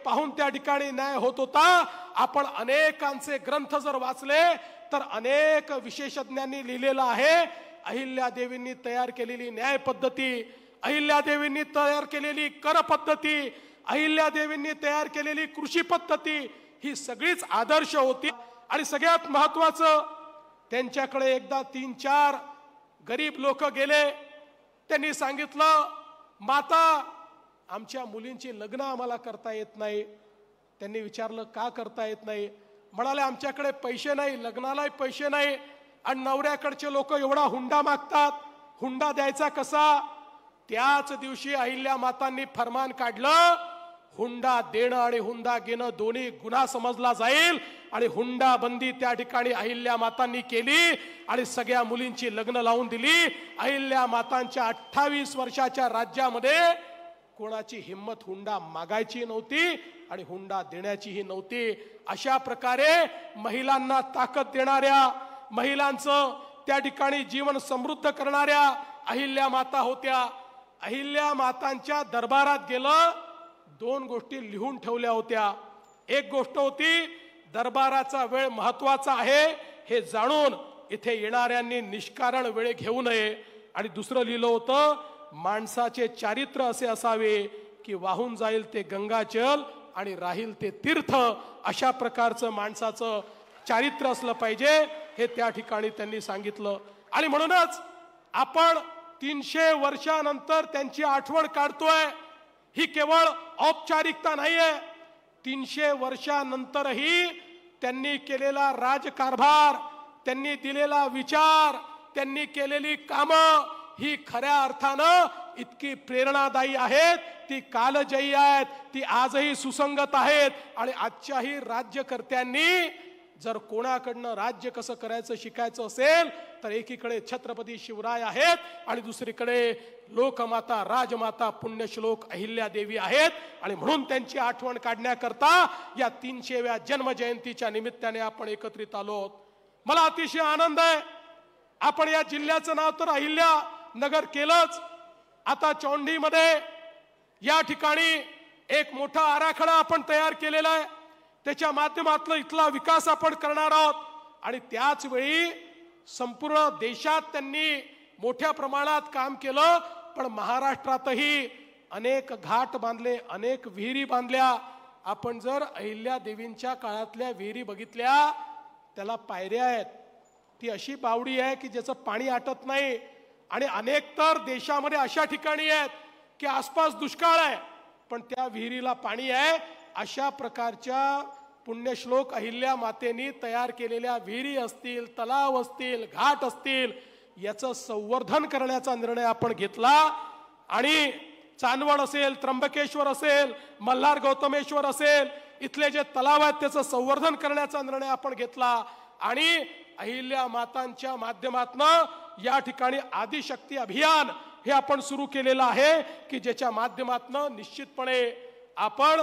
पाहून त्या ठिकाणी न्याय होत होता। आपण अनेकांचे ग्रंथ जर वाचले तर अनेक विशेषज्ञांनी लिहिलेलं आहे, अहिल्यादेवींनी तयार केलेली न्याय पद्धती, अहिल्यादेवींनी तयार केलेली कर पद्धती, अहिल्यादेवींनी तयार केलेली कृषी पद्धती ही सगळीच आदर्श होती। आणि सगळ्यात महत्त्वाचं, त्यांच्याकडे एकदा 3-4 गरीब लोक गेले, त्यांनी सांगितलं, माता आमच्या मुलींची लग्न आम्हाला करता येत नाही। त्यांनी विचारलं का करता येत नाही? म्हणाले आमच्याकडे पैसे नाही, लग्नालाही पैसे नाही, आणि नवऱ्याकडचे लोक एवढा हुंडा मागतात, हुंडा द्यायचा कसा? त्याच दिवशी अहिल्या मातांनी फरमान काढलं, हुंडा देणं आणि हुंडा घेणं दोन्ही गुन्हा समजला जाईल, आणि हुंडा बंदी त्या ठिकाणी अहिल्या मातांनी केली आणि सगळ्या मुलींची लग्न लावून दिली। अहिल्या मातांच्या 28 वर्षाच्या राज्यामध्ये कोणाची हिम्मत हुंडा मागायची नव्हती आणि हुंडा देण्याचीही नव्हती। अशा प्रकारे महिलांना ताकद देणाऱ्या, महिलांचं त्या ठिकाणी जीवन समृद्ध करणाऱ्या अहिल्या माता होत्या। अहिल्या मातांच्या दरबारात गेलं, 2 गोष्टी लिहून ठेवल्या होत्या। एक गोष्ट होती, दरबाराचा वेळ महत्वाचा आहे हे जाणून इथे येणाऱ्यांनी निष्कारण वेळ घेऊ नये, आणि दुसरं लिहिलं होतं, माणसाचे चारित्र्य असे असावे की वाहून जाईल ते गंगाजल आणि राहील ते तीर्थ, अशा प्रकारचं माणसाचं चारित्र्य असलं पाहिजे हे त्या ठिकाणी त्यांनी सांगितलं। आणि म्हणूनच आपण 300 वर्षानंतर त्यांची आठवण काढतोय, ही केवळ औपचारिकता नाहीये। 300 वर्षानंतरही त्यांनी केलेला राजकारभार, त्यांनी दिलेला विचार, त्यांनी केलेली कामं ही खऱ्या अर्थानं इतकी प्रेरणादायी आहेत, ती कालजयी आहेत, ती आजही सुसंगत आहेत। आणि आजच्याही राज्यकर्त्यांनी जर कोणाकडनं राज्य कसं करायचं शिकायचं असेल तर एकीकडे छत्रपती शिवराय आहेत आणि दुसरीकडे लोकमाता राजमाता पुण्यश्लोक अहिल्यादेवी आहेत। आणि म्हणून त्यांची आठवण काढण्याकरता या 300व्या जन्मजयंतीच्या निमित्ताने आपण एकत्रित आलो। मला अतिशय आनंद आहे, आपण या जिल्ह्याचं नाव तर अहिल्या नगर केलंच, आता चौंडीमध्ये या ठिकाणी एक मोठा आराखडा आपण तयार केलेला आहे, त्याच्या माध्यमातून इथला विकास आपण करणार आहोत। आणि त्याच वेळी संपूर्ण देशात त्यांनी मोठ्या प्रमाणात काम केलं, पण महाराष्ट्रातही अनेक घाट बांधले, अनेक विहिरी बांधल्या। आपण जर अहिल्या देवींच्या काळातल्या विहिरी बघितल्या, त्याला पायऱ्या आहेत, ती अशी बावडी आहे की ज्याचं पाणी आटत नाही। आणि अनेक तर देशामध्ये अशा ठिकाणी आहेत की आसपास दुष्काळ आहे पण त्या विहिरीला पाणी आहे। अशा प्रकारच्या पुण्यश्लोक अहिल्या मातेनी तयार केलेल्या विहिरी असतील, तलाव असतील, घाट असतील, याचं संवर्धन करण्याचा निर्णय आपण घेतला। आणि चांदवड असेल, त्र्यंबकेश्वर असेल, मल्हार गौतमेश्वर असेल, इथले जे तलाव आहेत त्याचं संवर्धन करण्याचा निर्णय आपण घेतला। आणि अहिल्या मातांच्या माध्यमातून या ठिकाणी आदिशक्ती अभियान हे आपण सुरू केलेलं आहे की ज्याच्या माध्यमातून निश्चितपणे आपण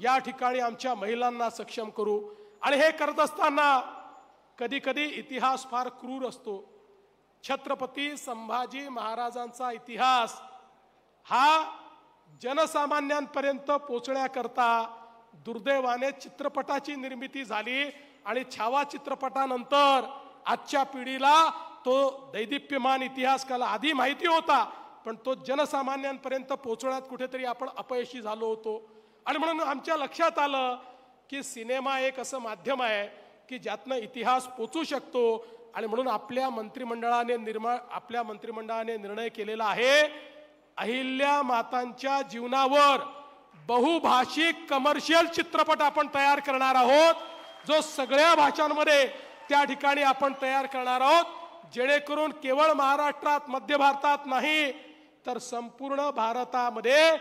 या ठिकाणी आमच्या महिलांना सक्षम करू। आणि हे करत असताना कधी कधी इतिहास फार क्रूर असतो। छत्रपती संभाजी महाराजांचा इतिहास हा जनसामान्यांपर्यंत पोहोचण्याकरता दुर्दैवाने चित्रपटाची निर्मिती झाली आणि छावा चित्रपटानंतर आजच्या पिढीला तो दैदिप्यमान इतिहास काला आधी माहिती होता, पण तो जनसामान्यांपर्यंत पोहोचण्यात कुठेतरी आपण अपयशी झालो होतो। आणि म्हणून आमच्या लक्षात आलं की सिनेमा एक असं माध्यम आहे की ज्यातनं इतिहास पोचू शकतो। आणि म्हणून आपल्या मंत्रिमंडळाने निर्णय केलेला आहे, अहिल्या मातांच्या जीवनावर बहुभाषिक कमर्शियल चित्रपट आपण तयार करणार आहोत, जो सगळ्या भाषांमध्ये त्या ठिकाणी आपण तयार करणार आहोत, जेणेकरून केवळ महाराष्ट्रात, मध्य भारतात नाही तर संपूर्ण भारतामध्ये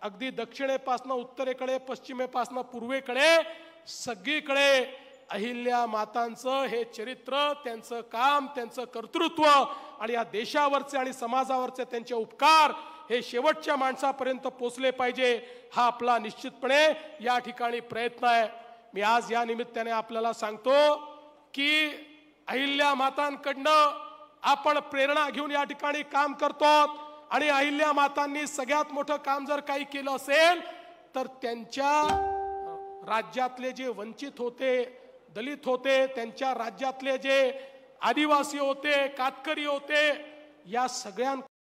अगदी दक्षिणेपासून उत्तरेकडे, पश्चिमेपासून पूर्वेकडे सगळीकडे अहिल्या मातांचं हे चरित्र, त्यांचं काम, त्यांचं कर्तृत्व आणि या देशावरचे आणि समाजावरचे त्यांचे उपकार हे शेवटच्या माणसापर्यंत पोहोचले पाहिजे, हा आपला निश्चितपणे या ठिकाणी प्रयत्न आहे। मी आज या निमित्ताने आपल्याला सांगतो की अहिल्या मातांकडनं आपण प्रेरणा घेऊन या ठिकाणी काम करतो। आणि अहिल्या मातांनी सगळ्यात मोठं काम जर काही केलं असेल तर त्यांच्या राज्यातले जे वंचित होते, दलित होते, त्यांच्या राज्यातले जे आदिवासी होते, कातकरी होते, या सगळ्यांना